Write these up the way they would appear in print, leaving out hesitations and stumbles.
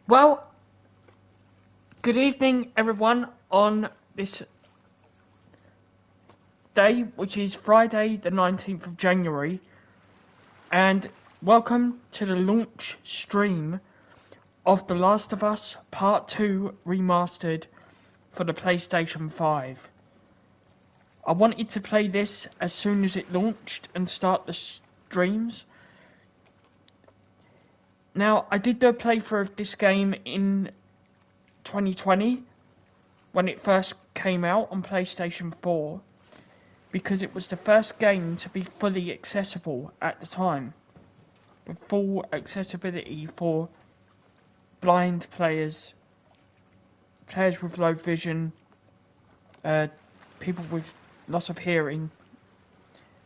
Well, good evening, everyone, on this day, which is Friday, the 19th of January, and welcome to the launch stream of The Last of Us Part 2 Remastered for the PlayStation 5. I wanted to play this as soon as it launched and start the streams. Now, I did do a playthrough of this game in 2020 when it first came out on PlayStation 4 because it was the first game to be fully accessible at the time, with full accessibility for blind players, players with low vision, people with loss of hearing,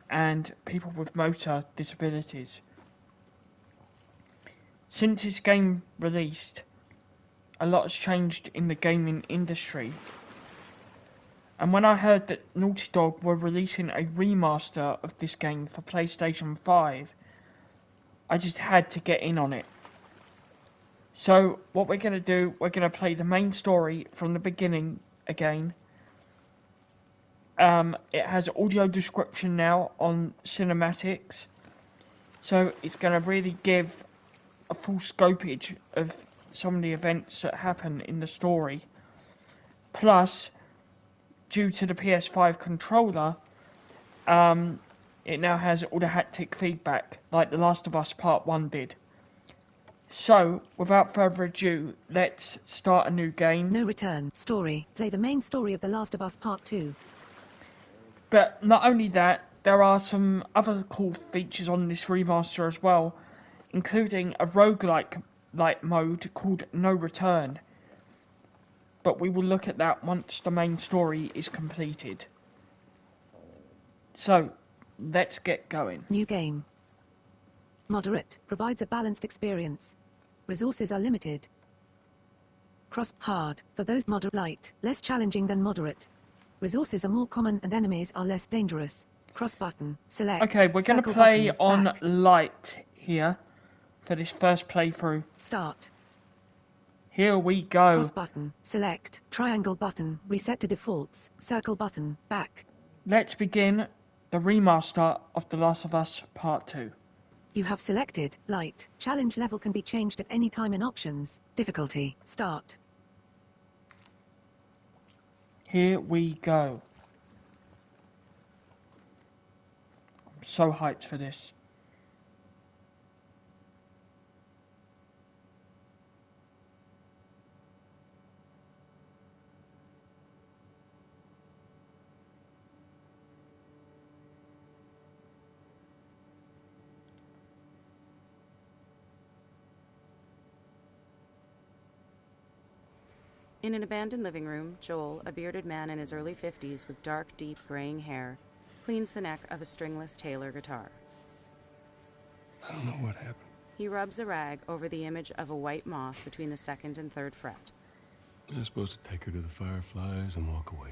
and people with motor disabilities. Since this game released, a lot has changed in the gaming industry. And when I heard that Naughty Dog were releasing a remaster of this game for PlayStation 5, I just had to get in on it. So what we're going to do, we're going to play the main story from the beginning again. It has audio description now on cinematics, so it's going to really give a full scopage of some of the events that happen in the story. Plus, due to the PS5 controller, it now has all the haptic feedback, like The Last of Us Part 1 did. So, without further ado, let's start a new game. No return. Story. Play the main story of The Last of Us Part 2. But not only that, there are some other cool features on this remaster as well, including a roguelike mode called No Return. But we will look at that once the main story is completed. So, let's get going. New game. Moderate. Provides a balanced experience. Resources are limited. Cross. Hard. For those moderate. Light. Less challenging than moderate. Resources are more common and enemies are less dangerous. Cross button. Select. Okay, we're going to play on light here for this first playthrough. Start. Here we go. Cross button. Select. Triangle button. Reset to defaults. Circle button. Back. Let's begin the remaster of The Last of Us Part 2. You have selected light. Challenge level can be changed at any time in options. Difficulty. Start. Here we go. I'm so hyped for this. In an abandoned living room, Joel, a bearded man in his early 50s with dark, deep graying hair, cleans the neck of a stringless Taylor guitar. I don't know what happened. He rubs a rag over the image of a white moth between the second and third fret. I was supposed to take her to the fireflies and walk away.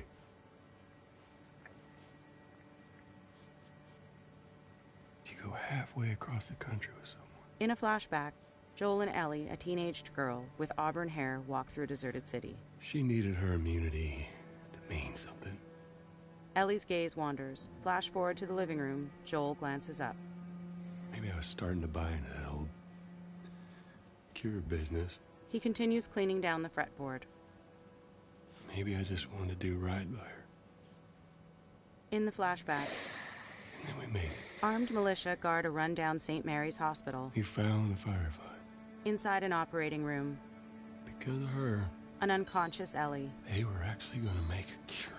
You go halfway across the country with someone. In a flashback, Joel and Ellie, a teenaged girl with auburn hair, walk through a deserted city. She needed her immunity to mean something. Ellie's gaze wanders. Flash forward to the living room. Joel glances up. Maybe I was starting to buy into that old cure business. He continues cleaning down the fretboard. Maybe I just wanted to do right by her. In the flashback, And then we made it. armed militia guard a rundown St. Mary's hospital. We found the firefly. Inside an operating room, Because of her, an unconscious Ellie. they were actually going to make a cure.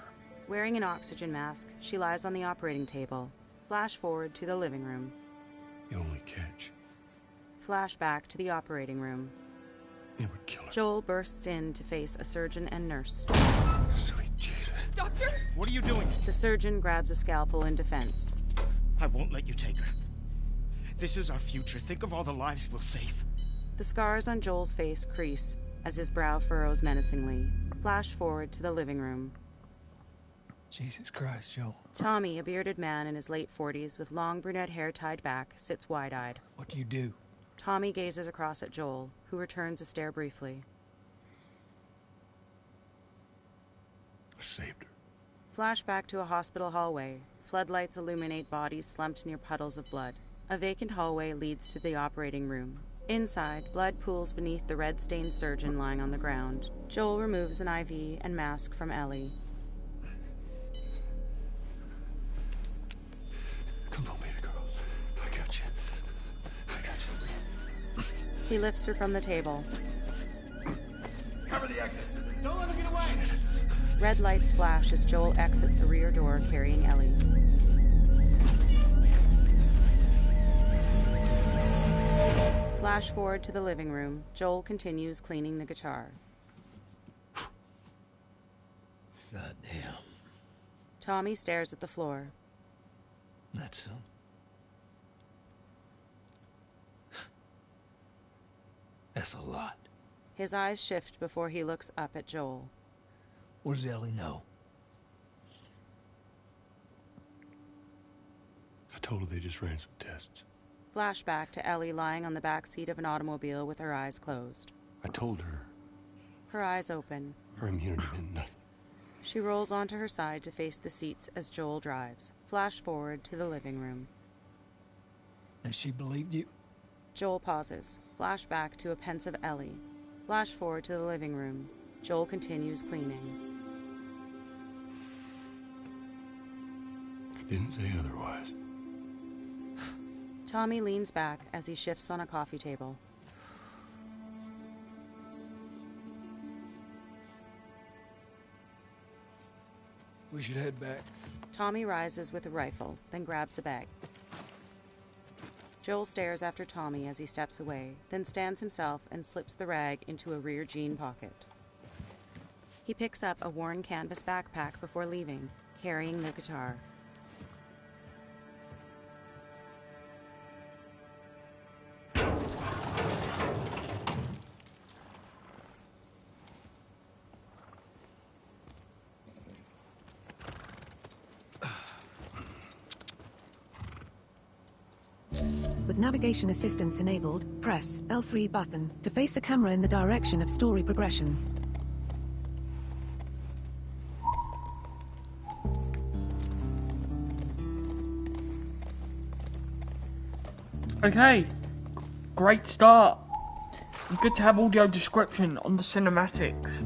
Wearing an oxygen mask, she lies on the operating table. Flash forward to the living room. The only catch, Flashback to the operating room. it would kill her. Joel bursts in to face a surgeon and nurse. Sweet Jesus. Doctor? What are you doing? The surgeon grabs a scalpel in defense. I won't let you take her. This is our future. Think of all the lives we'll save. The scars on Joel's face crease as his brow furrows menacingly. Flash forward to the living room. Jesus Christ, Joel. Tommy, a bearded man in his late 40s with long brunette hair tied back, sits wide-eyed. What do you do? Tommy gazes across at Joel, who returns a stare briefly. I saved her. Flashback to a hospital hallway. Floodlights illuminate bodies slumped near puddles of blood. A vacant hallway leads to the operating room. Inside, blood pools beneath the red-stained surgeon lying on the ground. Joel removes an IV and mask from Ellie. Come on, baby girl. I got you. I got you. He lifts her from the table. Cover the exit. Don't let him get away. Red lights flash as Joel exits a rear door carrying Ellie. Flash forward to the living room. Joel continues cleaning the guitar. God damn. Tommy stares at the floor. That's That's a lot. His eyes shift before he looks up at Joel. What does Ellie know? I told her they just ran some tests. Flashback to Ellie lying on the back seat of an automobile with her eyes closed. I told her Her eyes open. her immunity meant nothing. She rolls onto her side to face the seats as Joel drives. Flash forward to the living room. And she believed you? Joel pauses. Flashback to a pensive Ellie. Flash forward to the living room. Joel continues cleaning. I didn't say otherwise. Tommy leans back as he shifts on a coffee table. We should head back. Tommy rises with a rifle, then grabs a bag. Joel stares after Tommy as he steps away, then stands himself and slips the rag into a rear jean pocket. He picks up a worn canvas backpack before leaving, carrying the guitar. With navigation assistance enabled, press L3 button to face the camera in the direction of story progression. Okay, great start. Good to have audio description on the cinematics.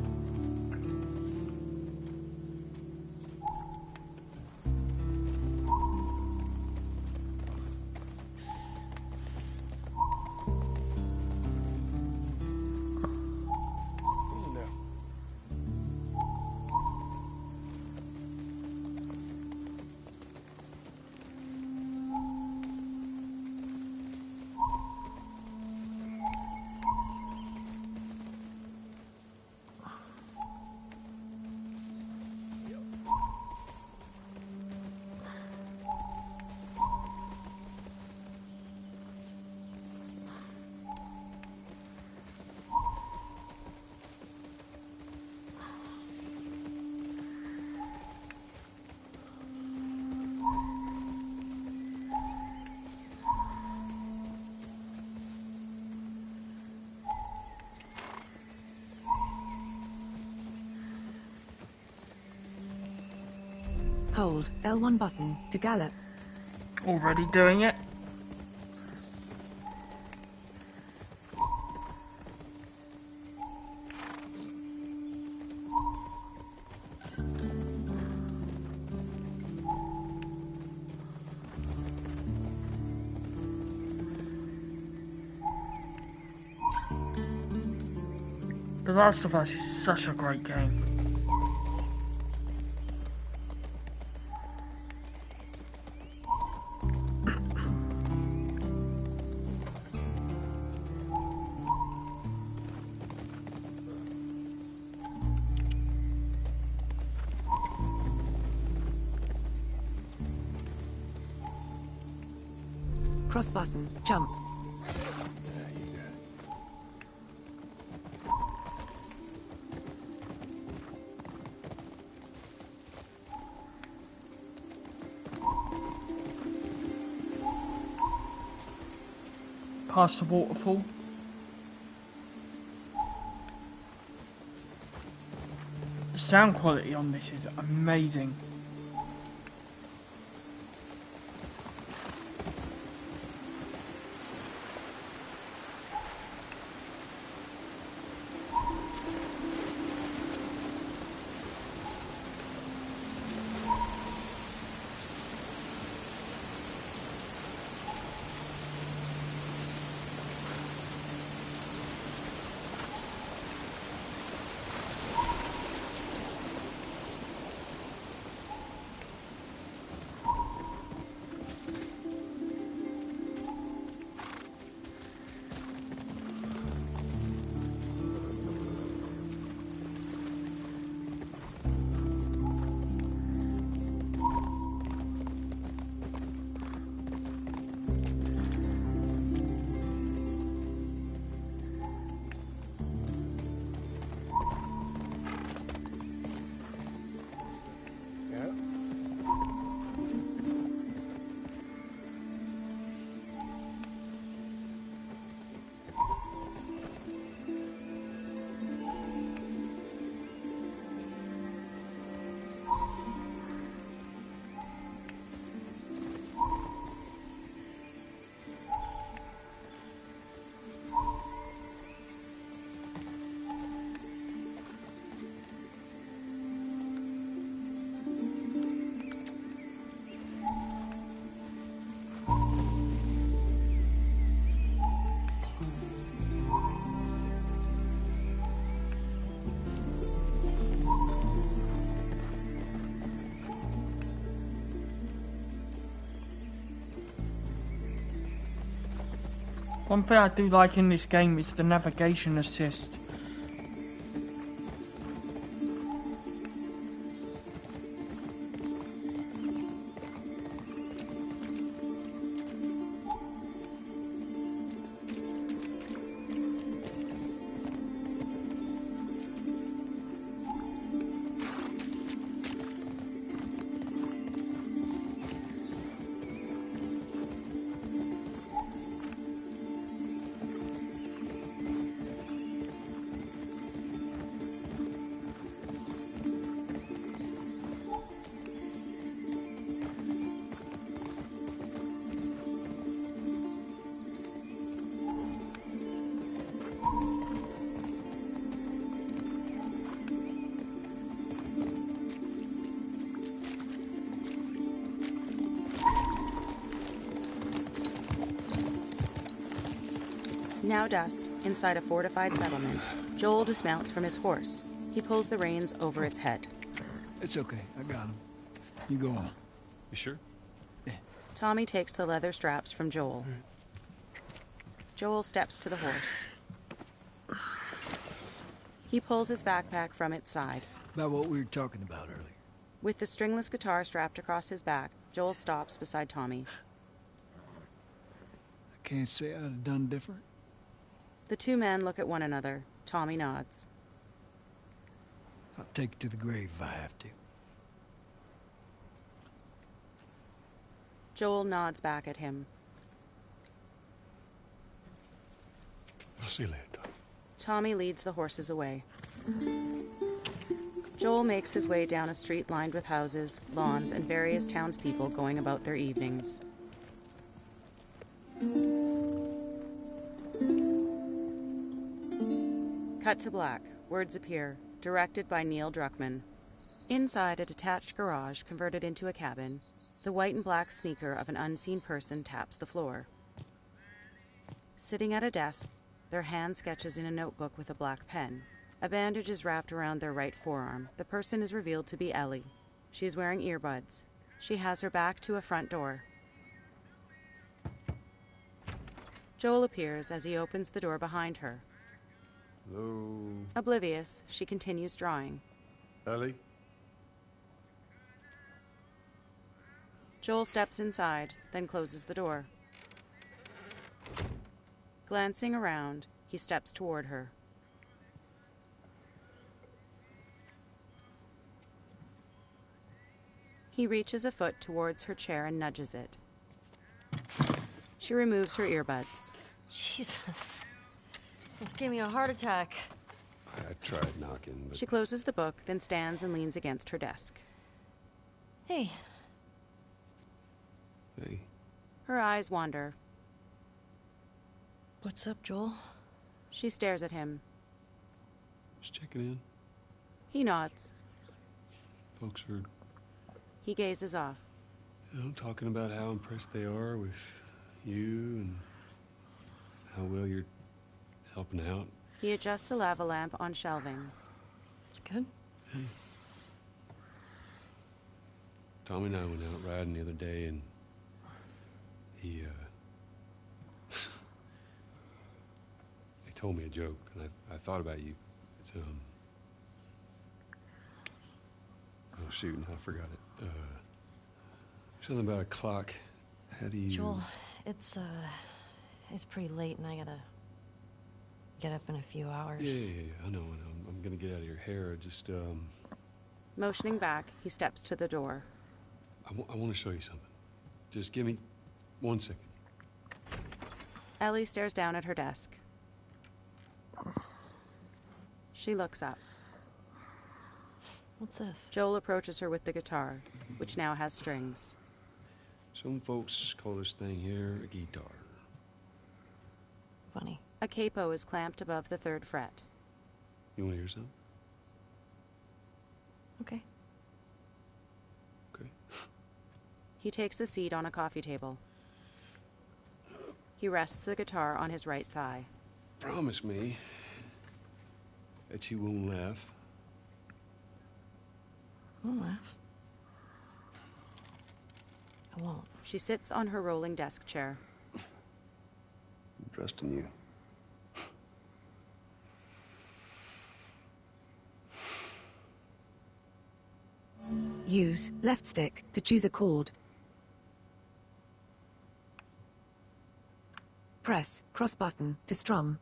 Hold L1 button to gallop. Already doing it. The Last of Us is such a great game. Cross button, jump. past the waterfall. The sound quality on this is amazing. One thing I do like in this game is the navigation assist. Now dusk, inside a fortified settlement, Joel dismounts from his horse. He pulls the reins over its head. It's okay. I got him. You go on. You sure? Tommy takes the leather straps from Joel. Joel steps to the horse. He pulls his backpack from its side. About what we were talking about earlier. With the stringless guitar strapped across his back, Joel stops beside Tommy. I can't say I'd have done different. The two men look at one another. Tommy nods. I'll take it to the grave if I have to. Joel nods back at him. I'll see you later, Tom. Tommy leads the horses away. Joel makes his way down a street lined with houses, lawns, and various townspeople going about their evenings. Cut to black. Words appear. Directed by Neil Druckmann. Inside a detached garage converted into a cabin, the white and black sneaker of an unseen person taps the floor. Sitting at a desk, their hand sketches in a notebook with a black pen. A bandage is wrapped around their right forearm. The person is revealed to be Ellie. She is wearing earbuds. She has her back to a front door. Joel appears as he opens the door behind her. Hello, Oblivious, she continues drawing. Ellie? Joel steps inside, then closes the door. Glancing around, he steps toward her. He reaches a foot towards her chair and nudges it. She removes her earbuds. Jesus. Almost gave me a heart attack. I tried knocking, but She closes the book, then stands and leans against her desk. Hey, hey, Her eyes wander. what's up, Joel? She stares at him. just checking in. He nods. Folks are, He gazes off. talking about how impressed they are with you and how well you're helping out. He adjusts a lava lamp on shelving. It's good. Tommy and I went out riding the other day, and he told me a joke, and I thought about you. It's oh shoot, now I forgot it. Something about a clock. How do you? Joel, it's pretty late and I gotta get up in a few hours. Yeah, I know. I'm gonna get out of your hair. Just Motioning back, he steps to the door. I want to show you something. Just give me 1 second. Ellie stares down at her desk. She looks up. What's this? Joel approaches her with the guitar, which now has strings. Some folks call this thing here a guitar. Funny. A capo is clamped above the third fret. You want to hear something? Okay. Okay. He takes a seat on a coffee table. He rests the guitar on his right thigh. Promise me that you won't laugh. I won't laugh. I won't. She sits on her rolling desk chair. I'm trusting you. Use left stick to choose a chord. Press cross button to strum.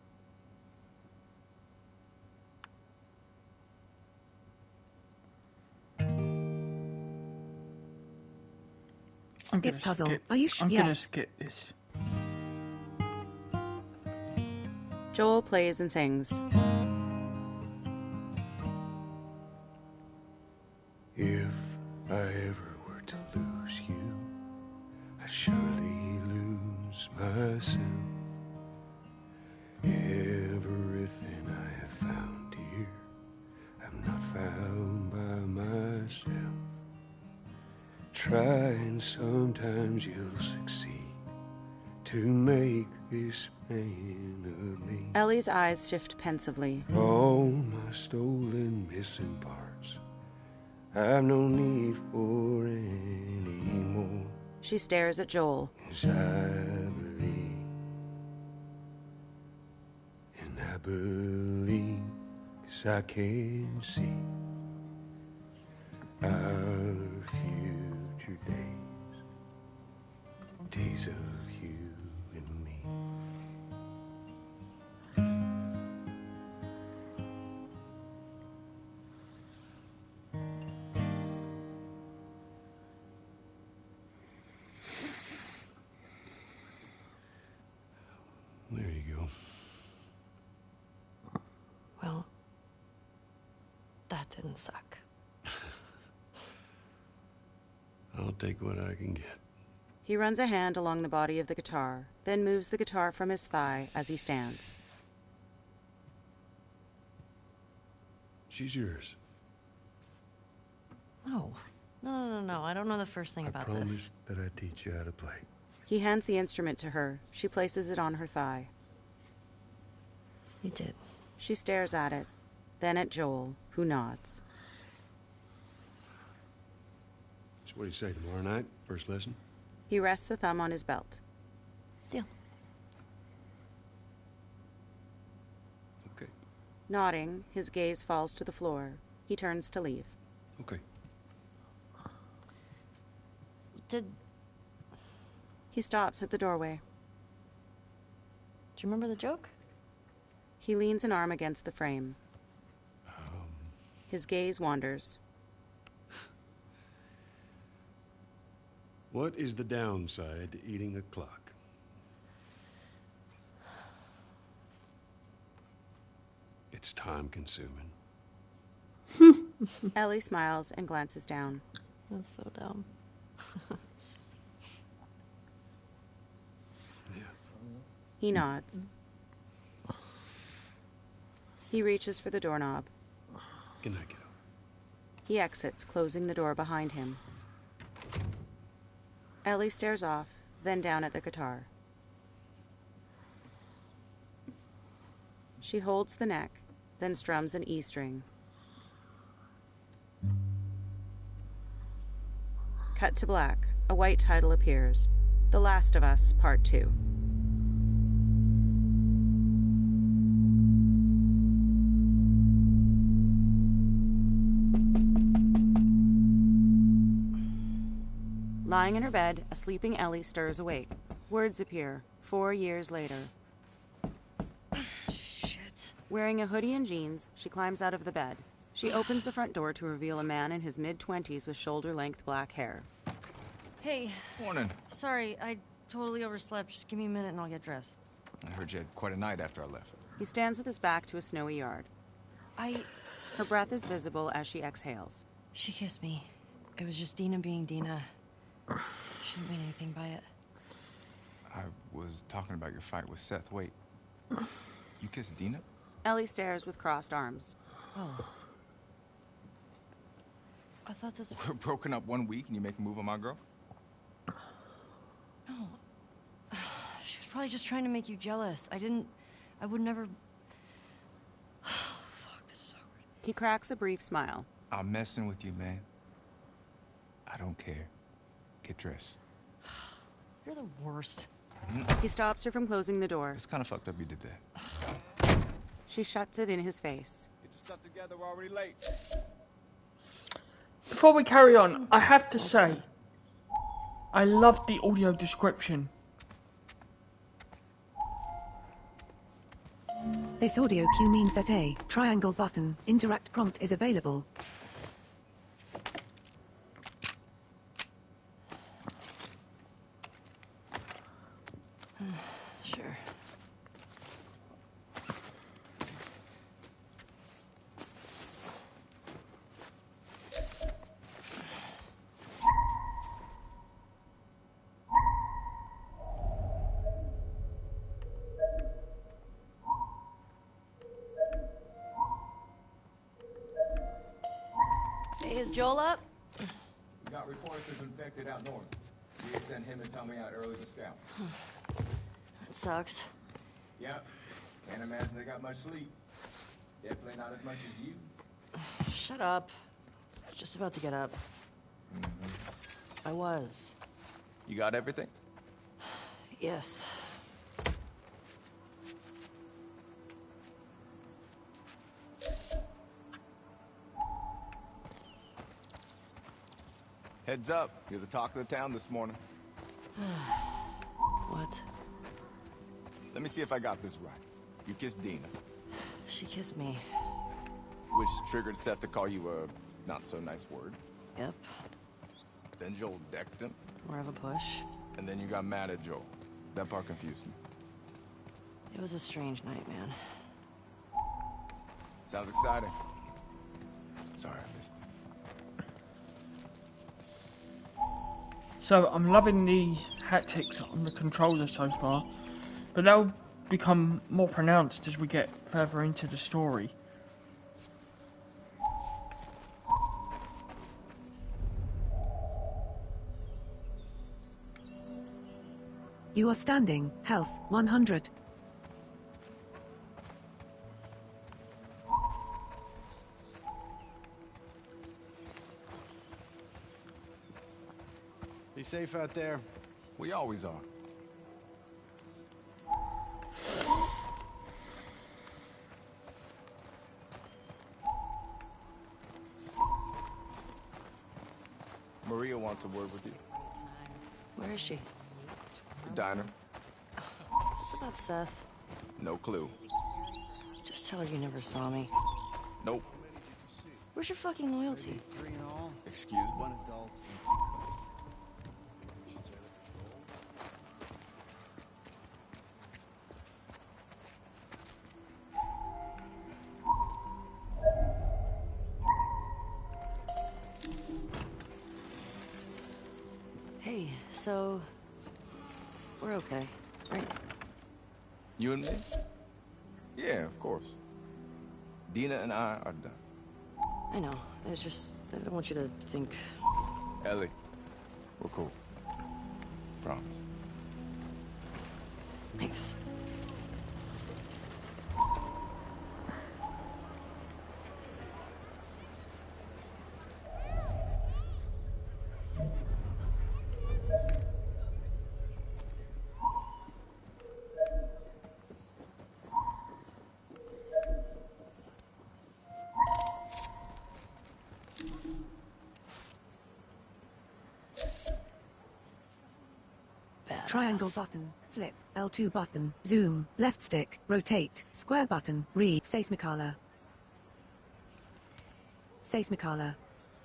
Skip puzzle. Are you sure? I'm gonna Yes. skip this. Joel plays and sings. If I ever were to lose you, I'd surely lose myself. Everything I have found here, I'm not found by myself. Try and sometimes you'll succeed to make this man of me. Ellie's eyes shift pensively. All my stolen missing parts, I've no need for any more. She stares at Joel. As I believe, and I believe, 'cause I can see our future days, days of you and me. There you go. Well, that didn't suck. I'll take what I can get. He runs a hand along the body of the guitar, then moves the guitar from his thigh as he stands. She's yours. No. No. I don't know the first thing I about promise this. that I teach you how to play. He hands the instrument to her. She places it on her thigh. You did. She stares at it, then at Joel, who nods. So what do you say, tomorrow night? First lesson? He rests a thumb on his belt. Deal. Okay. Nodding, his gaze falls to the floor. He turns to leave. Okay. Do He stops at the doorway. you remember the joke? He leans an arm against the frame. His gaze wanders. What is the downside to eating a clock? It's time consuming. Ellie smiles and glances down. That's so dumb. Yeah. He nods. He reaches for the doorknob. Good night, kiddo. He exits, closing the door behind him. Ellie stares off, then down at the guitar. She holds the neck, then strums an E string. Cut to black. A white title appears. The Last of Us, Part 2. Lying in her bed, a sleeping Ellie stirs awake. Words appear. 4 years later. Shit. Wearing a hoodie and jeans, she climbs out of the bed. She opens the front door to reveal a man in his mid-20s with shoulder-length black hair. Hey, Morning. sorry, I totally overslept. Just give me a minute and I'll get dressed. I heard you had quite a night after I left. He stands with his back to a snowy yard. Her breath is visible as she exhales. She kissed me. It was just Dina being Dina. Shouldn't mean anything by it. I was talking about your fight with Seth. Wait. You kissed Dina? Ellie stares with crossed arms. Oh. I thought this... We're broken up 1 week and you make a move on my girl? No. She was probably just trying to make you jealous. I would never... Fuck, this is awkward. He cracks a brief smile. I'm messing with you, man. I don't care. Get dressed. You're the worst. He stops her from closing the door. It's kind of fucked up you did that. She shuts it in his face. Get your stuff together, we're already late. Before we carry on, I have to say, I love the audio description. This audio cue means that a triangle button interact prompt is available. Sure. Hey, is Joel up? We got reports of infected out north. We had sent him and Tommy out early to scout. That sucks. Yep. Can't imagine they got much sleep. Definitely not as much as you. Shut up. I was just about to get up. I was. You got everything? Yes. Heads up. You're the talk of the town this morning. What? Let me see if I got this right. You kissed Dina, She kissed me. which triggered Seth to call you a not-so-nice word. Yep. Then Joel decked him, More of a push. and then you got mad at Joel. That part confused me. It was a strange night, man. Sounds exciting. Sorry I missed it. So I'm loving the haptics on the controller so far, but they'll become more pronounced as we get further into the story. You are standing. Health 100. Be safe out there. We always are. Maria wants a word with you. Where is she? The diner. Is this about Seth? No clue. Just tell her you never saw me. Nope. Where's your fucking loyalty? Excuse me. So... we're okay, right? You and me? Yeah, of course. Dina and I are done. I know. It's just... I don't want you to think... Ellie, we're cool. Promise. Thanks. Triangle button, flip, L2 button, zoom, left stick, rotate, square button, read, Seismicala. Seismicala.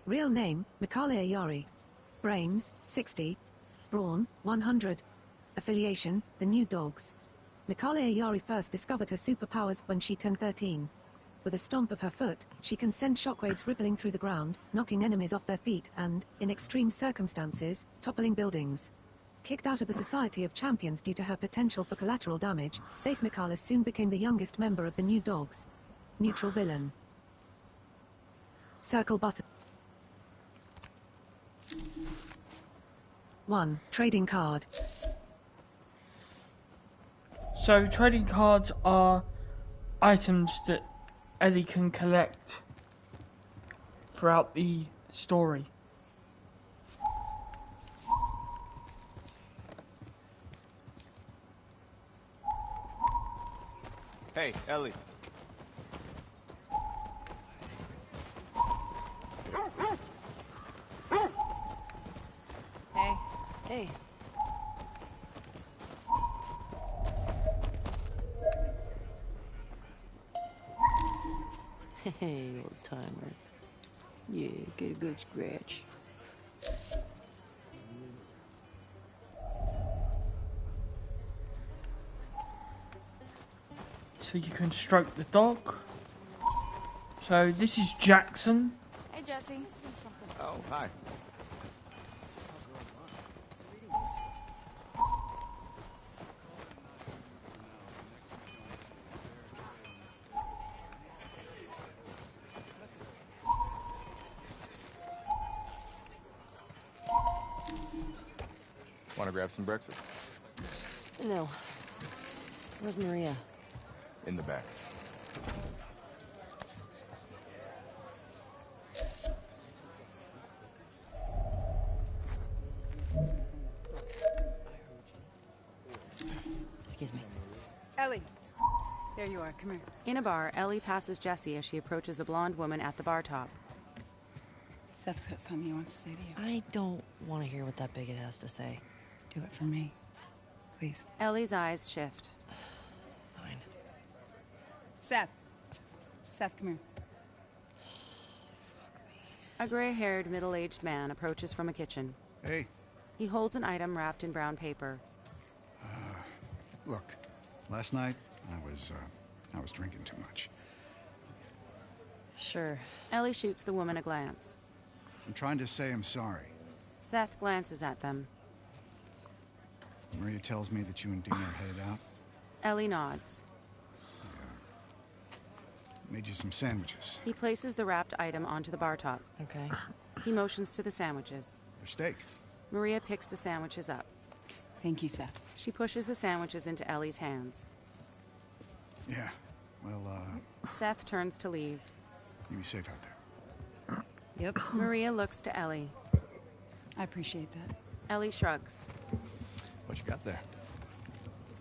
Real name, Mikale Ayari. Brains, 60. Brawn, 100. Affiliation, the New Dogs. Mikale Ayari first discovered her superpowers when she turned 13. With a stomp of her foot, she can send shockwaves rippling through the ground, knocking enemies off their feet and, in extreme circumstances, toppling buildings. Kicked out of the Society of Champions due to her potential for collateral damage, Seismicala soon became the youngest member of the New Dogs. Neutral villain. Circle button. 1. Trading card. So trading cards are items that Ellie can collect throughout the story. Hey, Ellie. Hey. Hey. Hey, old timer. Yeah, get a good scratch. So you can stroke the dog. So this is Jackson. Hey, Jesse. Oh, hi. Want to grab some breakfast? No. Where's Maria? In the back. Excuse me. Ellie. There you are. Come here. In a bar, Ellie passes Jessie as she approaches a blonde woman at the bar top. Seth's got something he wants to say to you. I don't want to hear what that bigot has to say. Do it for me. Please. Ellie's eyes shift. Fine. Seth. Seth, come here. A gray-haired, middle-aged man approaches from a kitchen. Hey, He holds an item wrapped in brown paper. look. Last night, I was drinking too much. Sure. Ellie shoots the woman a glance. I'm trying to say I'm sorry. Seth glances at them. Maria tells me that you and Dina are headed out. Ellie nods. Made you some sandwiches. He places the wrapped item onto the bar top. Okay. He motions to the sandwiches. Your steak. Maria picks the sandwiches up. Thank you, Seth. She pushes the sandwiches into Ellie's hands. Yeah. Well, Seth turns to leave. you be safe out there. Yep. Maria looks to Ellie. I appreciate that. Ellie shrugs. What you got there?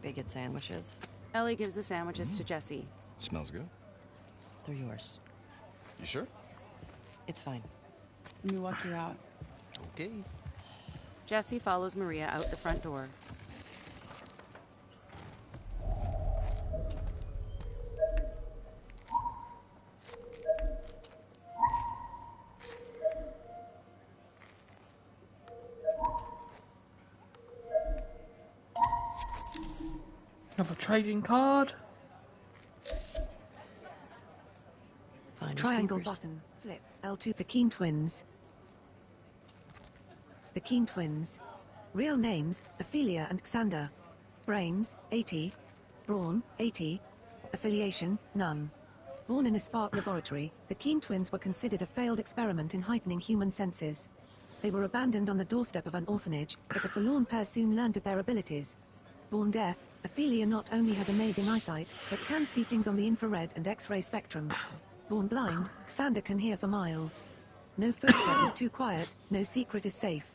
Bigot sandwiches. Ellie gives the sandwiches to Jessie. Smells good. They're yours. You sure? It's fine. Let me walk you out. Okay. Jessie follows Maria out the front door. Another trading card. Finders Triangle keepers. button, flip, L2. The Keen Twins. The Keen Twins. Real names, Ophelia and Xander. Brains, 80. Brawn, 80. Affiliation, none. Born in a Spark laboratory, the Keen twins were considered a failed experiment in heightening human senses. They were abandoned on the doorstep of an orphanage, but the forlorn pair soon learned of their abilities. Born deaf, Ophelia not only has amazing eyesight, but can see things on the infrared and X-ray spectrum. Born blind, Xander can hear for miles. No footstep is too quiet, no secret is safe.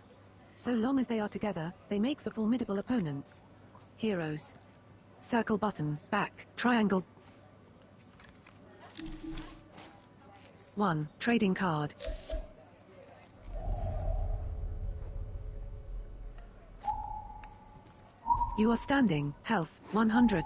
So long as they are together, they make for formidable opponents. Heroes. Circle button, back, triangle. 1. Trading card. You are standing, health, 100.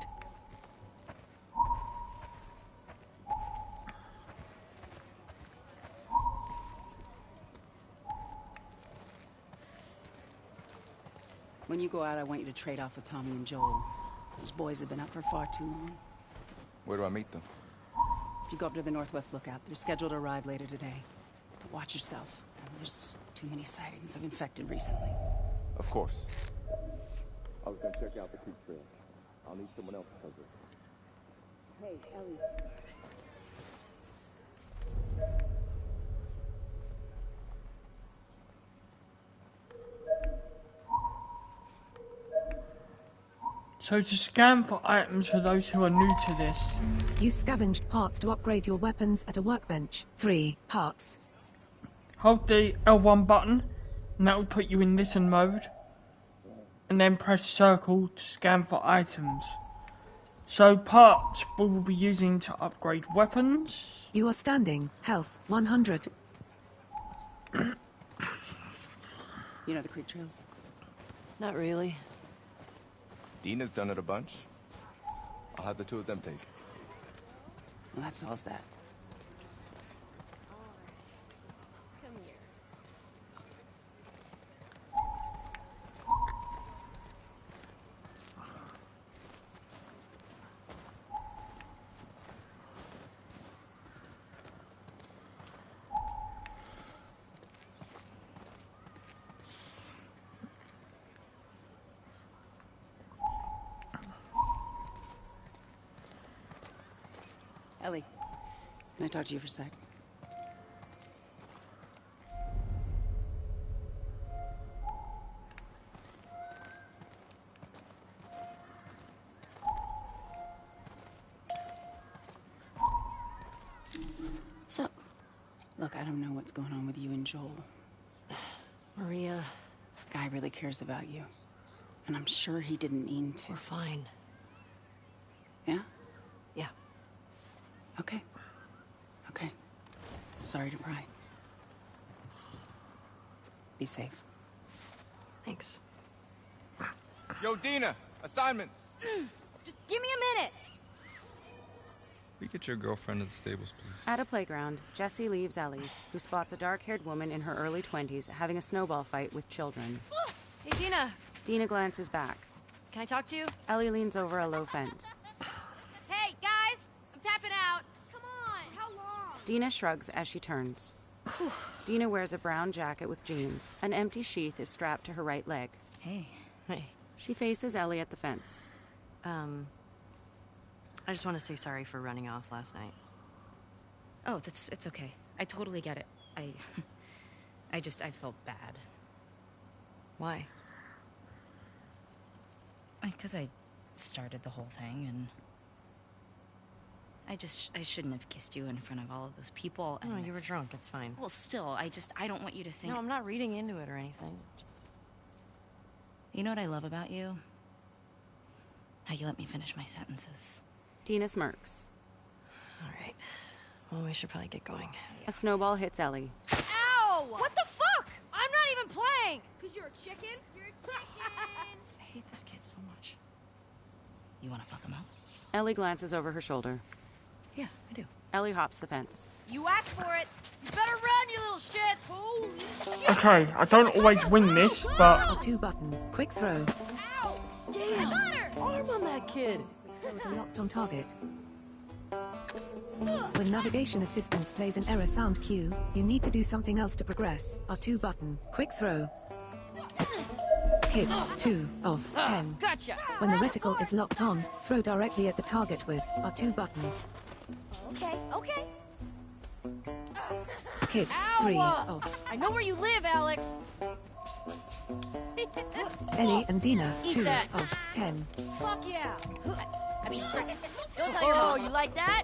When you go out, I want you to trade off with Tommy and Joel. Those boys have been up for far too long. Where do I meet them? If you go up to the Northwest Lookout, they're scheduled to arrive later today. But watch yourself. There's too many sightings of infected recently. Of course. I was gonna check out the creek trail. I'll need someone else to cover it. Hey, Ellie. So to scan for items for those who are new to this. Use scavenged parts to upgrade your weapons at a workbench. 3. Parts. Hold the L1 button, and that will put you in listen mode. And then press circle to scan for items. So parts we will be using to upgrade weapons. You are standing, health, 100. You know the creek trails? Not really. Dina's done it a bunch. I'll have the two of them take it. Well, that solves that. Come here. Ellie, can I talk to you for a sec? So, Look, I don't know what's going on with you and Joel. Maria, Guy really cares about you. And I'm sure he didn't mean to. we're fine. Yeah? Yeah. Okay. Okay. Sorry to pry. Be safe. Thanks. Yo, Dina! Assignments! Just give me a minute! We get your girlfriend to the stables, please. At a playground, Jesse leaves Ellie, who spots a dark-haired woman in her early 20s having a snowball fight with children. Hey, Dina! Dina glances back. Can I talk to you? Ellie leans over a low fence. Hey, guys! I'm tapping out! Come on! How long? Dina shrugs as she turns. Dina wears a brown jacket with jeans. An empty sheath is strapped to her right leg. Hey. Hey. She faces Ellie at the fence. I just want to say sorry for running off last night. Oh, it's okay. I totally get it. I felt bad. Why? Because I started the whole thing, and I shouldn't have kissed you in front of all of those people. No, And you were drunk. It's fine. well, still, I don't want you to think. No, I'm not reading into it or anything. Just... You know what I love about you? How you let me finish my sentences. Dina smirks. All right. Well, we should probably get going. A snowball hits Ellie. Ow! What the fuck? I'm not even playing! Because you're a chicken? You're a chicken! I hate this kid so much. You want to fuck him up? Ellie glances over her shoulder. Yeah, I do. Ellie hops the fence. You asked for it! You better run, you little shit! Holy shit! Okay, I don't always win this, but L2 button, quick throw. Ow! Damn! I got her! Arm on that kid! Throw to locked on target. When navigation assistance plays an error sound cue, you need to do something else to progress. R2 button, quick throw. Kids, 2 of 10. Gotcha! When the reticle is locked on, throw directly at the target with R2 button. Okay, okay. Kids, Ow! 3 of. I know where you live, Alex! Ellie and Dina, Eat 2 that. of 10. Fuck yeah! I mean, frick. Don't tell your mom. Oh, you like that?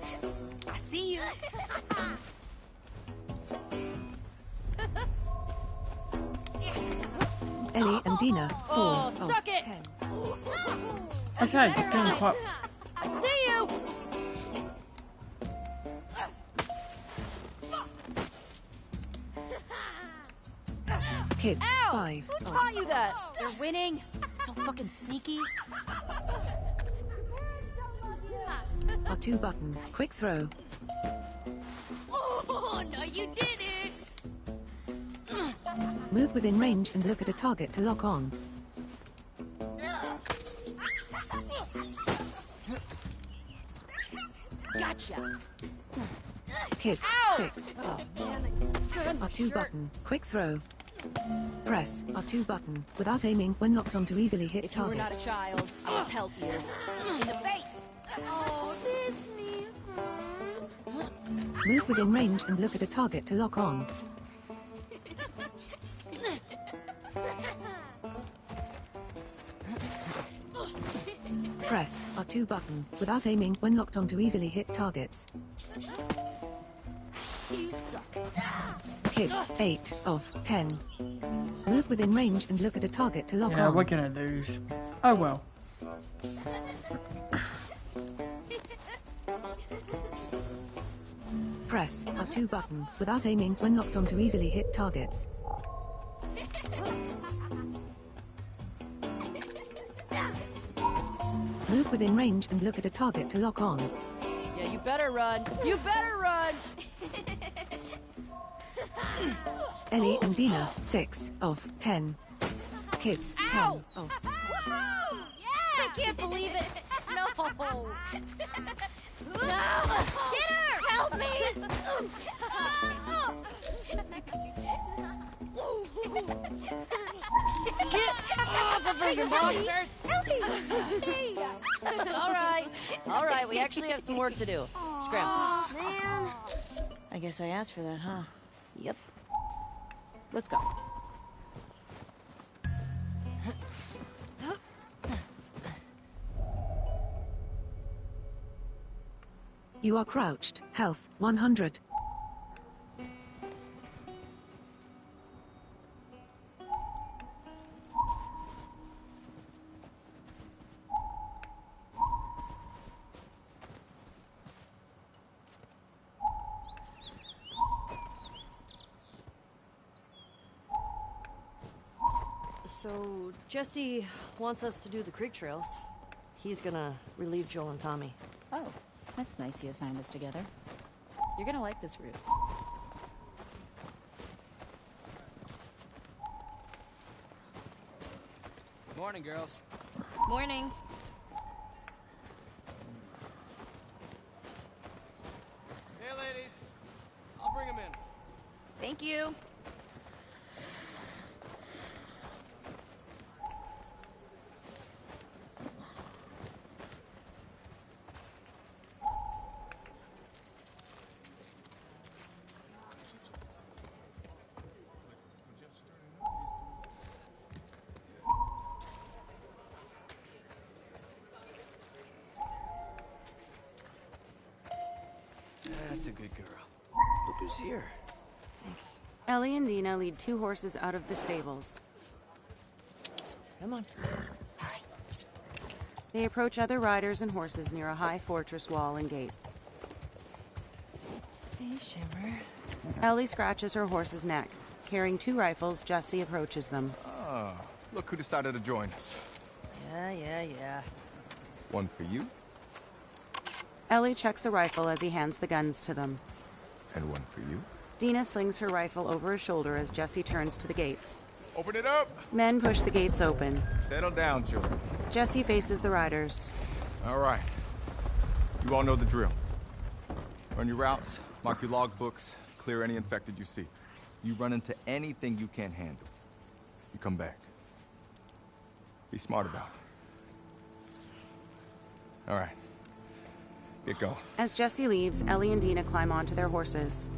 I see you. Ellie and Dina, 4 Oh, of suck it! 10. Okay, doing quite. I see you! Kids, Ow! 5 Who of. taught you that? They're winning. So fucking sneaky. R2 button, quick throw. Oh, no, you did it! Move within range and look at a target to lock on. Gotcha. Kids, Ow! 6 of. Good R2 shirt. button, quick throw. Press R2 button without aiming when locked on to easily hit If you were targets. not a child, I would pelt you. In the face! Oh, this me. Move within range and look at a target to lock on. Press R2 button without aiming when locked on to easily hit targets. You suck. Kids, 8 of 10. Move within range and look at a target to lock Yeah, on. we're gonna lose. Oh well. Press R2 button without aiming when locked on to easily hit targets. Move within range and look at a target to lock on. Yeah, you better run. You better run! Ellie and Dina, 6 of 10. Kids, 10 Ow! of. I can't believe it! No! Get her! Help me! Get off of her, you monsters! All right, we actually have some work to do. Scram. Man. I guess I asked for that, huh? Yep. Let's go. You are crouched. Health, 100. So, Jesse wants us to do the creek trails. He's gonna relieve Joel and Tommy. Oh, that's nice he assigned us together. You're gonna like this route. Morning, girls. Morning. Hey, ladies. I'll bring them in. Thank you. That's a good girl. Look who's here. Thanks. Ellie and Dina lead 2 horses out of the stables. Come on. They approach other riders and horses near a high fortress wall and gates. Hey, Shimmer. Ellie scratches her horse's neck. Carrying 2 rifles, Jesse approaches them. Ah, look who decided to join us. Yeah. One for you, Ellie checks a rifle as he hands the guns to them. and one for you. Dina slings her rifle over his shoulder as Jesse turns to the gates. Open it up! Men push the gates open. Settle down, children. Jesse faces the riders. All right. You all know the drill. Run your routes, mark your logbooks, clear any infected you see. You run into anything you can't handle, you come back. Be smart about it. All right. Get going. As Jesse leaves, Ellie and Dina climb onto their horses.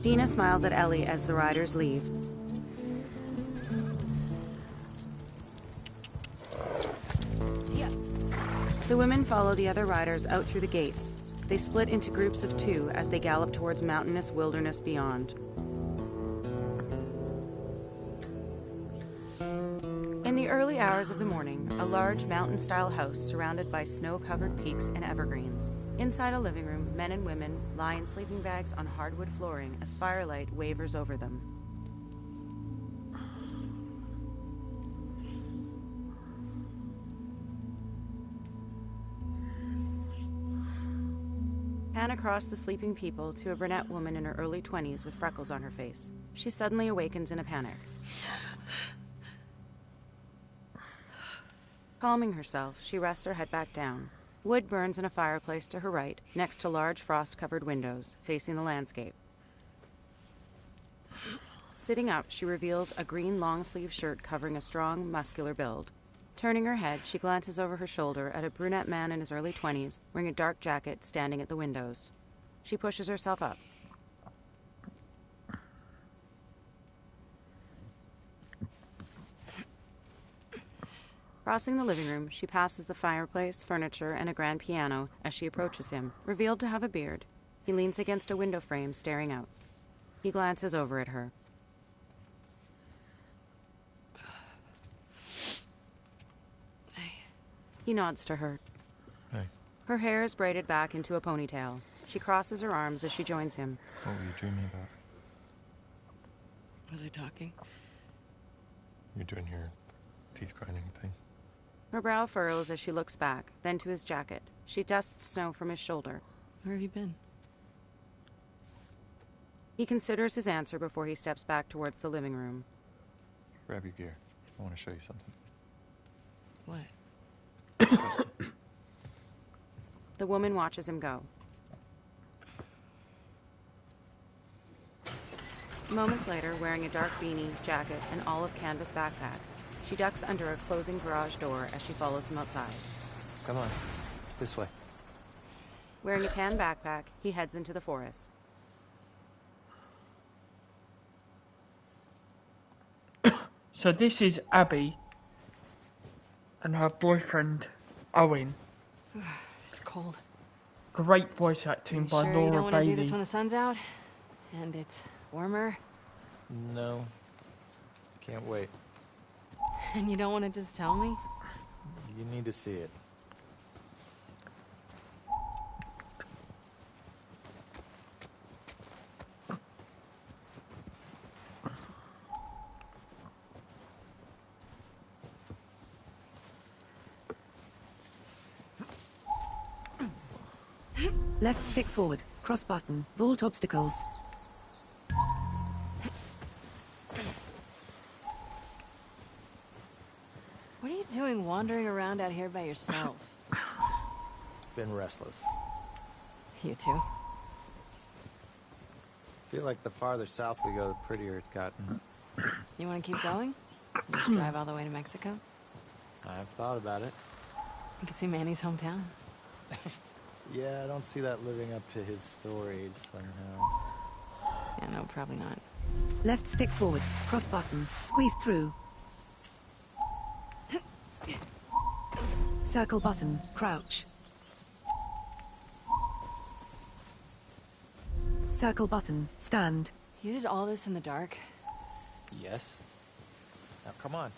Dina smiles at Ellie as the riders leave. The women follow the other riders out through the gates. They split into groups of 2 as they gallop towards mountainous wilderness beyond. In the early hours of the morning, a large mountain-style house surrounded by snow-covered peaks and evergreens. Inside a living room, men and women lie in sleeping bags on hardwood flooring as firelight wavers over them. Pan across the sleeping people to a brunette woman in her early 20s with freckles on her face. She suddenly awakens in a panic. Calming herself, she rests her head back down. Wood burns in a fireplace to her right, next to large frost-covered windows, facing the landscape. Sitting up, she reveals a green long-sleeve shirt covering a strong, muscular build. Turning her head, she glances over her shoulder at a brunette man in his early 20s, wearing a dark jacket, standing at the windows. She pushes herself up. Crossing the living room, she passes the fireplace, furniture, and a grand piano as she approaches him, revealed to have a beard. He leans against a window frame, staring out. He glances over at her. He nods to her. Hey. Her hair is braided back into a ponytail. She crosses her arms as she joins him. What were you dreaming about? Was I talking? You're doing your teeth grinding thing. Her brow furrows as she looks back, then to his jacket. She dusts snow from his shoulder. Where have you been? He considers his answer before he steps back towards the living room. Grab your gear. I want to show you something. What? The woman watches him go. Moments later, wearing a dark beanie, jacket, and olive canvas backpack, she ducks under a closing garage door as she follows him outside. Come on. This way. Wearing a tan backpack, he heads into the forest. So this is Abby and her boyfriend, Owen. It's cold. Great voice acting by Sure Laura you don't want to do Bailey. this when the sun's out? And it's warmer? No. Can't wait. And you don't want to just tell me? You need to see it. Left stick forward. Cross button. Vault obstacles. What are you doing wandering around out here by yourself? Been restless. You too? Feel like the farther south we go, the prettier it's gotten. You want to keep going? Just drive all the way to Mexico? I've thought about it. You can see Manny's hometown. Yeah, I don't see that living up to his stories somehow. Yeah, no, probably not. Left stick forward. Cross button. Squeeze through. Circle button. Crouch. Circle button. Stand. You did all this in the dark? Yes. Now come on.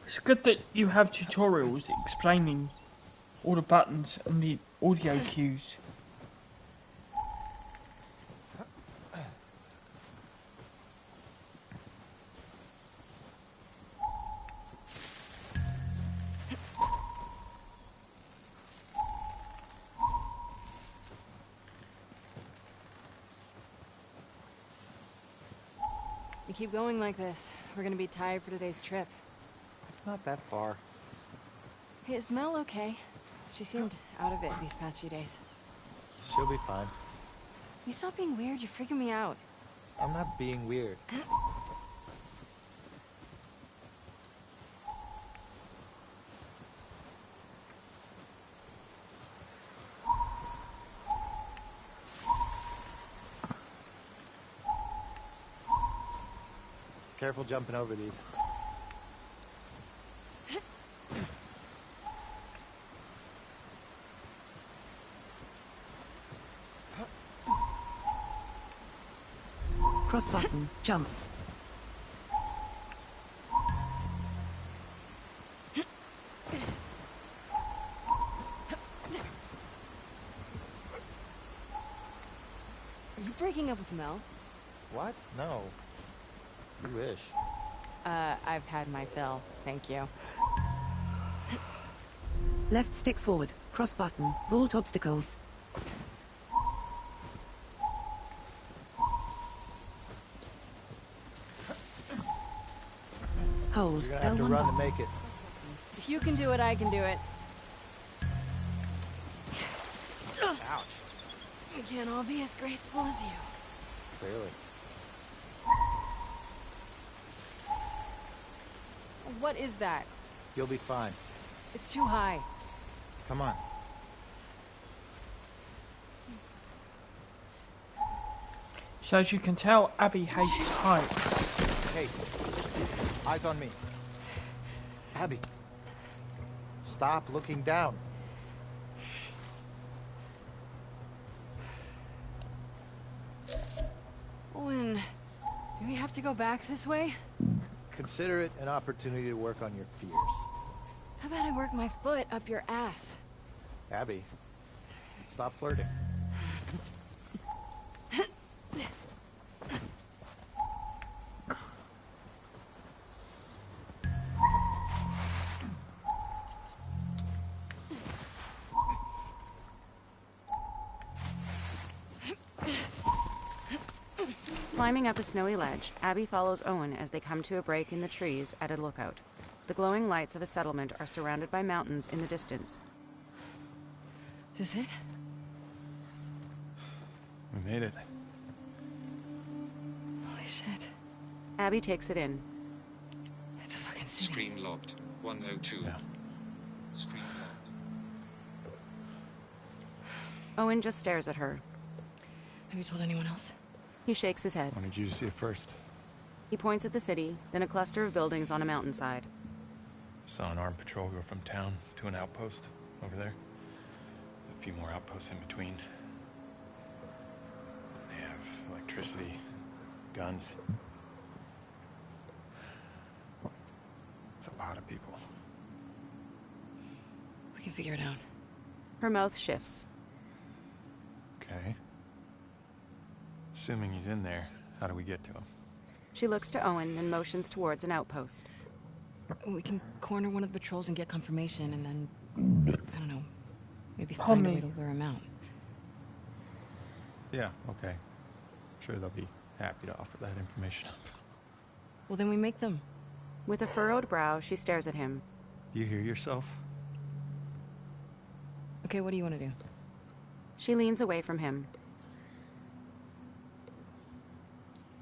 It's good that you have tutorials explaining all the buttons and the audio cues. You keep going like this, we're gonna be tired for today's trip. It's not that far. Hey, is Mel okay? She seemed out of it these past few days. She'll be fine. You stop being weird, you're freaking me out. I'm not being weird. Careful jumping over these. Cross button, jump. Are you breaking up with Mel? What? No. You wish. I've had my fill. Thank you. Left stick forward, cross button, vault obstacles. Hold. You're gonna have to L1 run to button. make it. If you can do it, I can do it. Ouch. We can't all be as graceful as you. Clearly. What is that? You'll be fine. It's too high. Come on. So as you can tell, Abby hates heights. Hey, eyes on me. Abby, stop looking down. Owen, do we have to go back this way? Consider it an opportunity to work on your fears. How about I work my foot up your ass? Abby, stop flirting. Climbing up a snowy ledge, Abby follows Owen as they come to a break in the trees at a lookout. The glowing lights of a settlement are surrounded by mountains in the distance. Is this it? We made it. Holy shit. Abby takes it in. It's a fucking city. Screen locked. 102. Yeah. Screen locked. Owen just stares at her. Have you told anyone else? He shakes his head. Wanted you to see it first. He points at the city, then a cluster of buildings on a mountainside. Saw an armed patrol go from town to an outpost over there. A few more outposts in between. They have electricity, guns. It's a lot of people. We can figure it out. Her mouth shifts. Okay. Assuming he's in there, how do we get to him? She looks to Owen and motions towards an outpost. We can corner one of the patrols and get confirmation, and then, I don't know, maybe find a way to lure him out. Yeah, okay. Sure they'll be happy to offer that information up. Well, then we make them. With a furrowed brow, she stares at him. Do you hear yourself? Okay, what do you want to do? She leans away from him.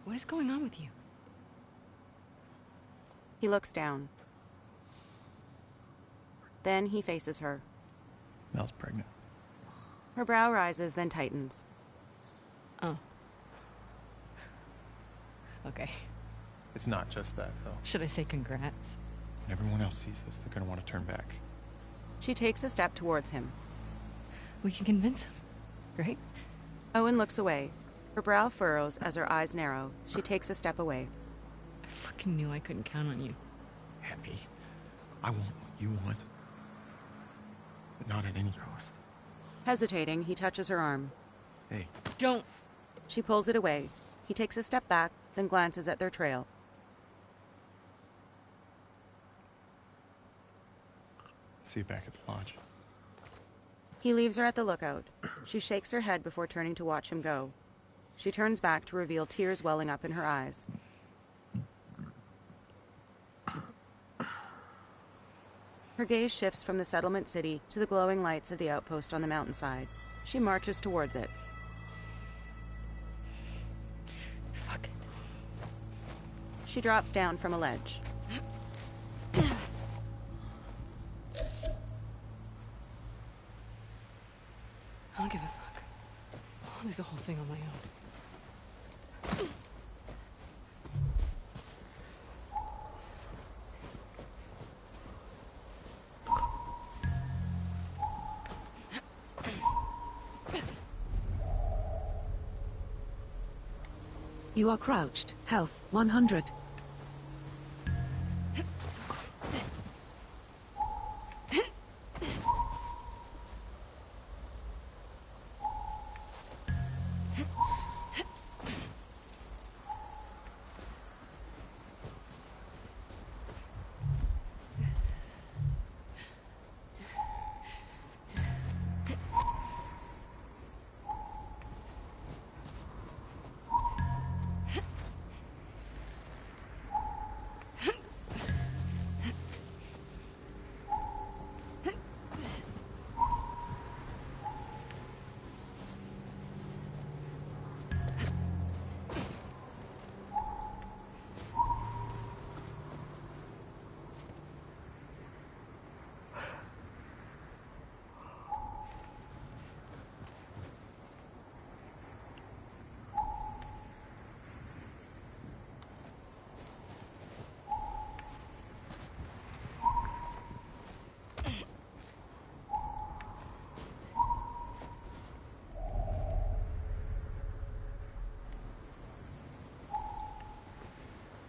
What is going on with you? He looks down. Then he faces her. Mel's pregnant. Her brow rises, then tightens. Oh. Okay. It's not just that, though. Should I say congrats? When everyone else sees this, they're gonna want to turn back. She takes a step towards him. We can convince him, right? Owen looks away. Her brow furrows as her eyes narrow. She takes a step away. I fucking knew I couldn't count on you. Abby, I want what you want. But not at any cost. Hesitating, he touches her arm. Hey. Don't. She pulls it away. He takes a step back, then glances at their trail. See you back at the lodge. He leaves her at the lookout. She shakes her head before turning to watch him go. She turns back to reveal tears welling up in her eyes. Her gaze shifts from the settlement city to the glowing lights of the outpost on the mountainside. She marches towards it. Fuck. She drops down from a ledge. I don't give a fuck. I'll do the whole thing on my own. You are crouched. Health 100.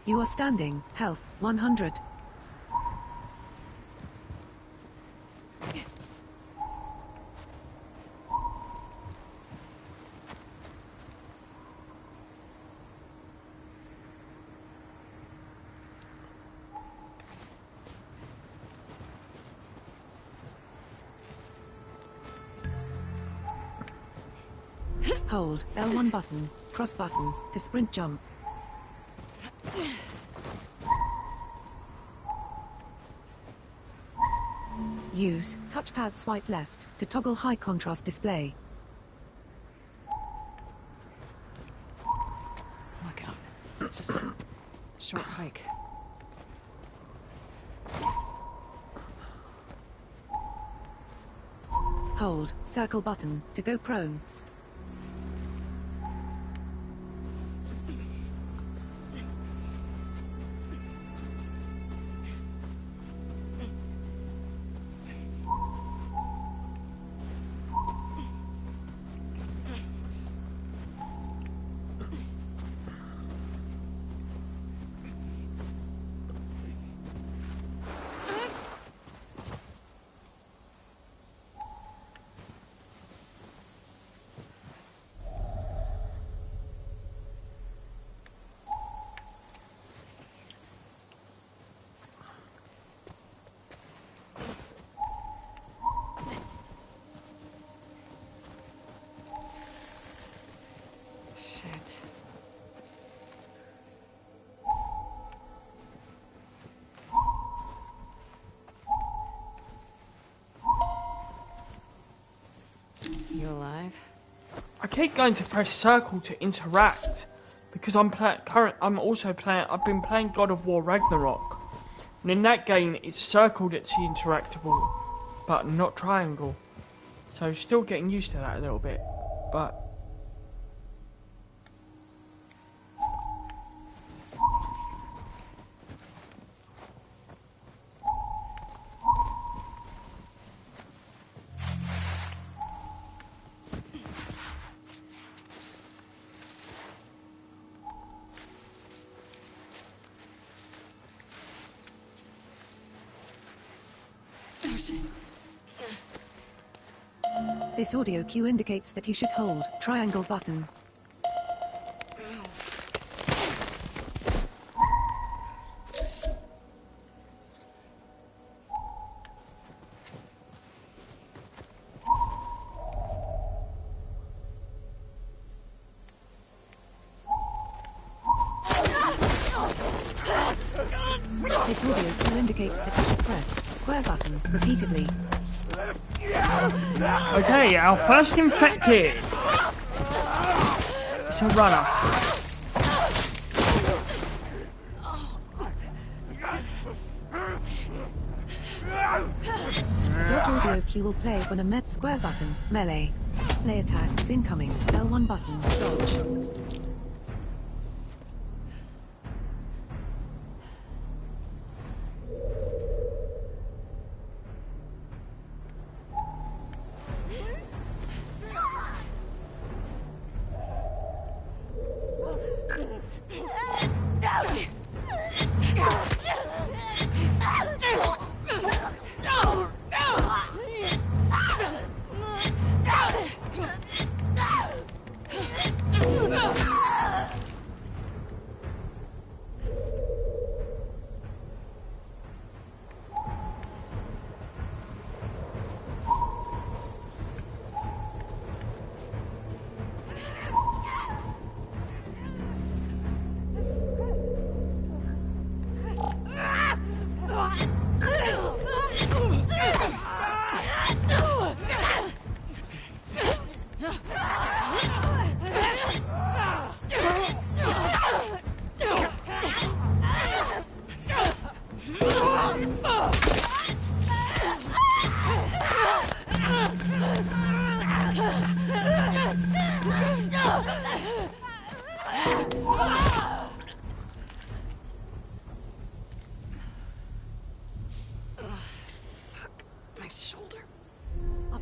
You are standing. Health 100. Hold L1 button, cross button, to sprint jump. Use touchpad swipe left to toggle high contrast display. Look out. It's just a short hike. Hold circle button to go prone. Shit. You alive? I keep going to press circle to interact because I've been playing God of War Ragnarok, and in that game it's circle that's the interactable button, not triangle. So still getting used to that a little bit, but This audio cue indicates that you should hold triangle button. This audio cue indicates that you should press square button repeatedly. Okay, our first infected. It's a runner. Dodge audio cue will play when a med square button, melee. Play attacks incoming, L1 button, dodge.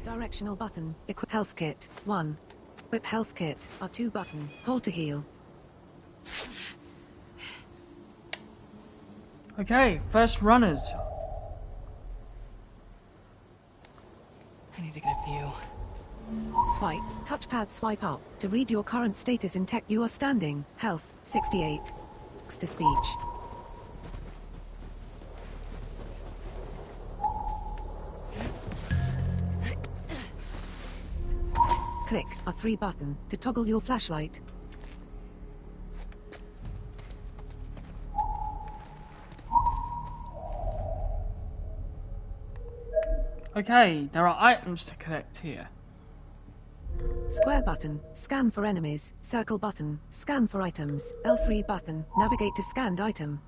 Directional button, equip health kit, 1. Equip health kit, R2 button, hold to heal. Okay, first runners. I need to get a view. Swipe, touchpad swipe up, to read your current status in tech. You are standing, health, 68. Text to speech. Click R3 button to toggle your flashlight. Okay, there are items to collect here. Square button, scan for enemies. Circle button, scan for items. L3 button, navigate to scanned item.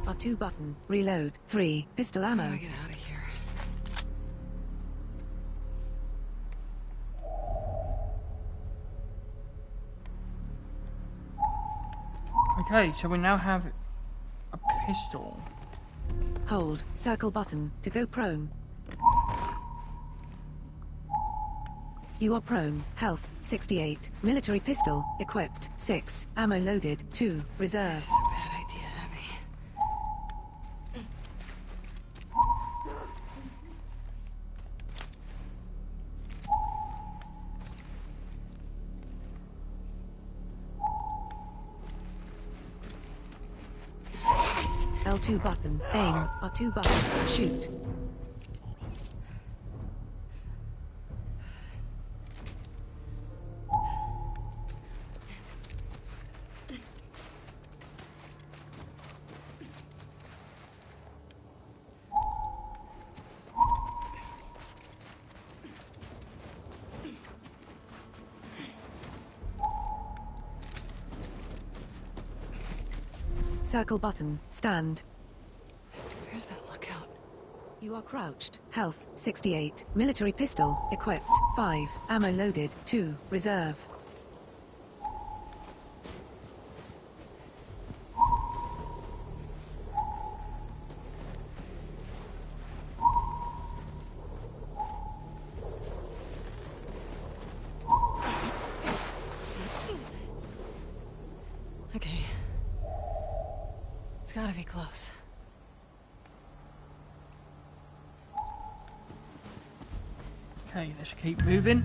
R2 button, reload. 3, pistol ammo. How do I get out of here? Okay, so we now have a pistol. Hold, circle button, to go prone. You are prone, health, 68. Military pistol, equipped, 6. Ammo loaded, 2. Reserve. This is a bad idea, Abby. L2 button, aim, R2 button, shoot. Circle button, stand. Where's that lookout? You are crouched. Health, 68. Military pistol, equipped, 5. Ammo loaded, 2. Reserve. Okay. It's gotta be close. Okay, let's keep moving.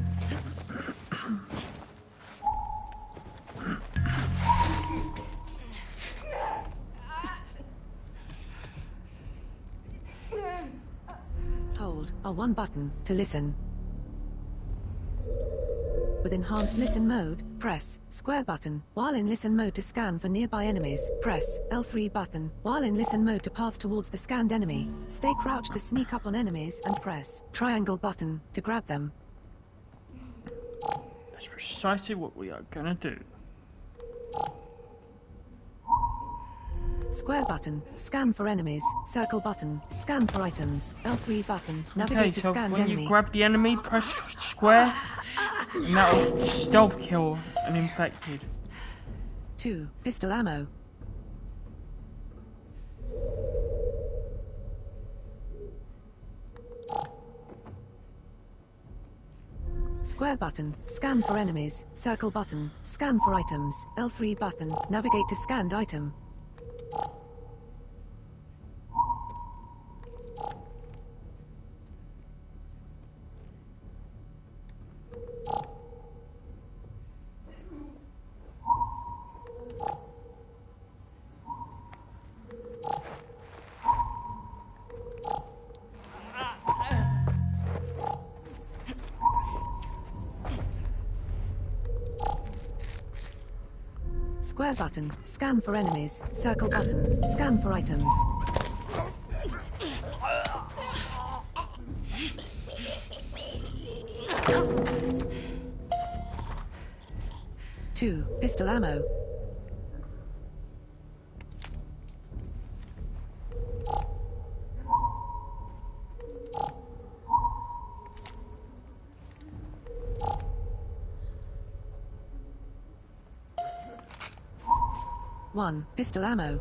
Hold R1 button to listen. With enhanced listen mode, press square button. While in listen mode to scan for nearby enemies, press L3 button. While in listen mode to path towards the scanned enemy, stay crouched to sneak up on enemies and press triangle button to grab them. That's precisely what we are gonna do. Square button, scan for enemies. Circle button, scan for items. L3 button, navigate Okay, to so scanned when enemy. you grab the enemy, press square, and that'll stealth kill an infected. 2. Pistol ammo. Square button, scan for enemies. Circle button, scan for items. L3 button, navigate to scanned item. Square button, scan for enemies. Circle button, scan for items. Two, pistol ammo. One, pistol ammo.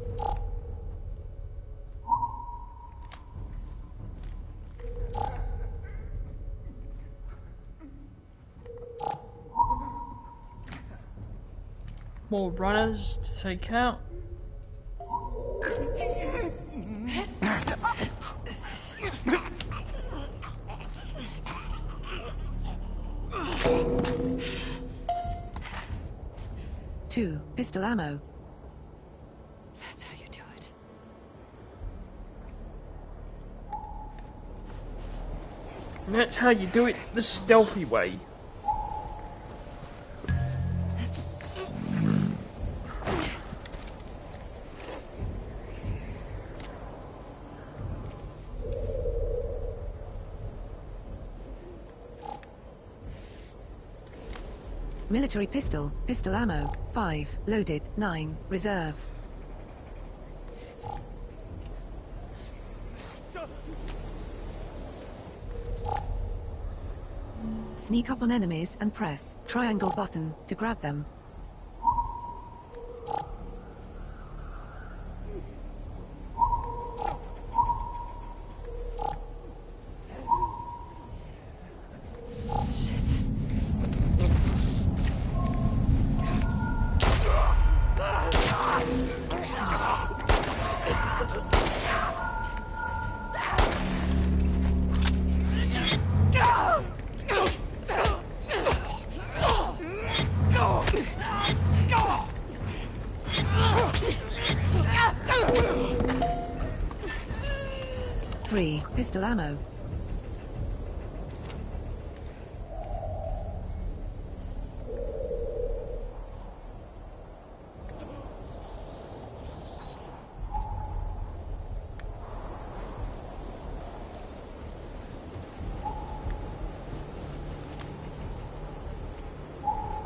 More runners to take out. Two, pistol ammo. That's how you do it. And that's how you do it the stealthy way. Military pistol, pistol ammo. 5, loaded. 9, reserve. Sneak up on enemies and press triangle button to grab them. Three, pistol ammo.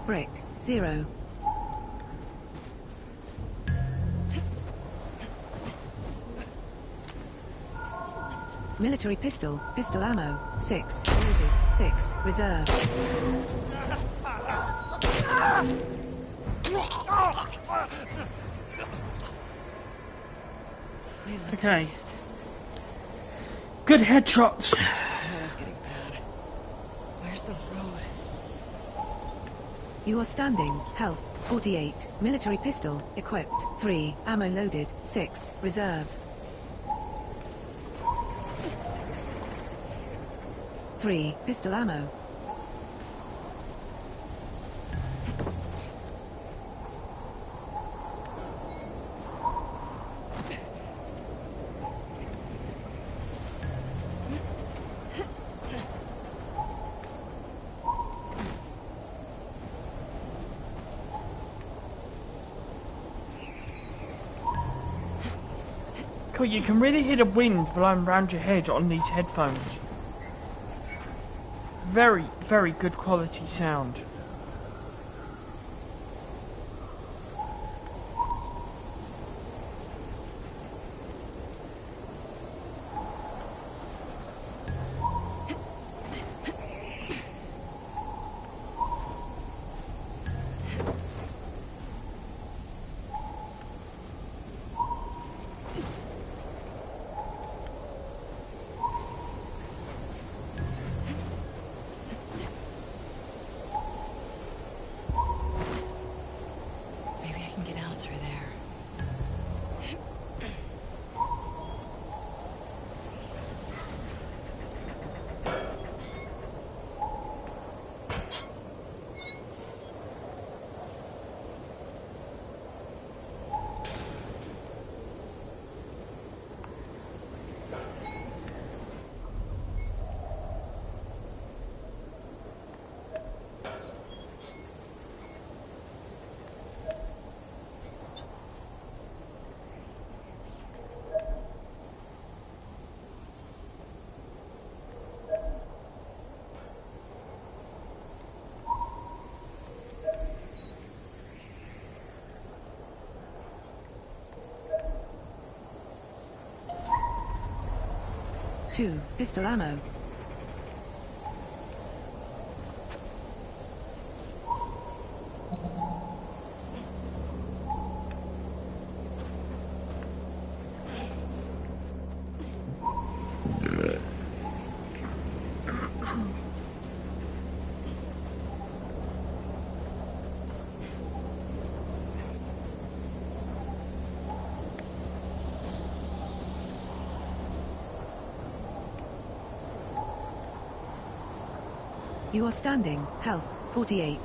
Brick, 0. Military pistol, pistol ammo. 6, loaded. 6, reserve. Okay. Good headshots. Weather's getting bad. Where's the road? You are standing. Health, 48. Military pistol, equipped. 3, ammo loaded. 6, reserve. 3, pistol ammo. but you can really hear the wind blowing around your head on these headphones. Very, very good quality sound. Two pistol ammo. You are standing. Health, 48.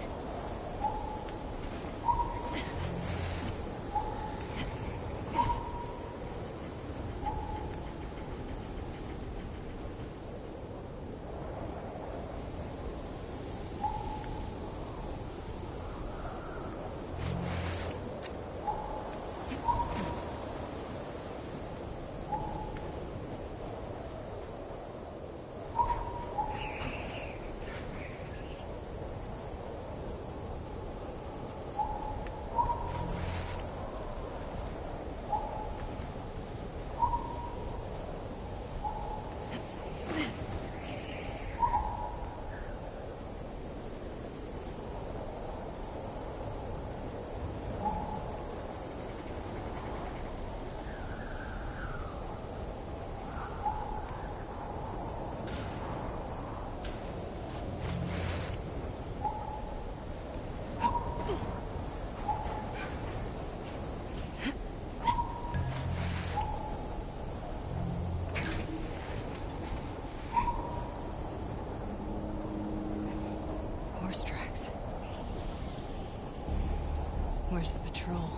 Horse tracks. Where's the patrol?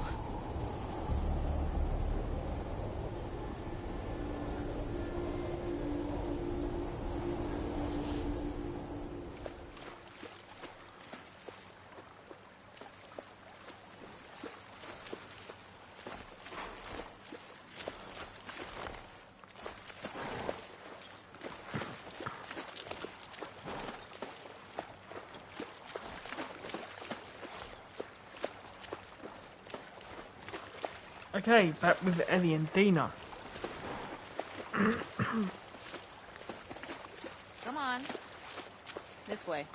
Okay, back with Ellie and Dina. Come on. This way.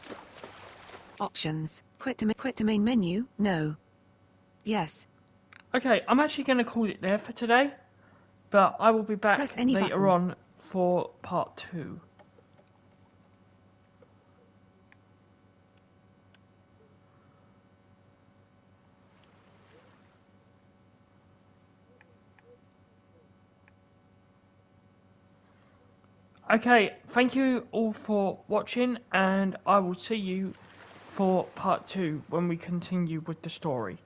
Options. Quit to main menu. No. Yes. Okay, I'm actually going to call it there for today, but I will be back Press any later button. on for part 2. Okay, thank you all for watching, and I will see you for part 2 when we continue with the story.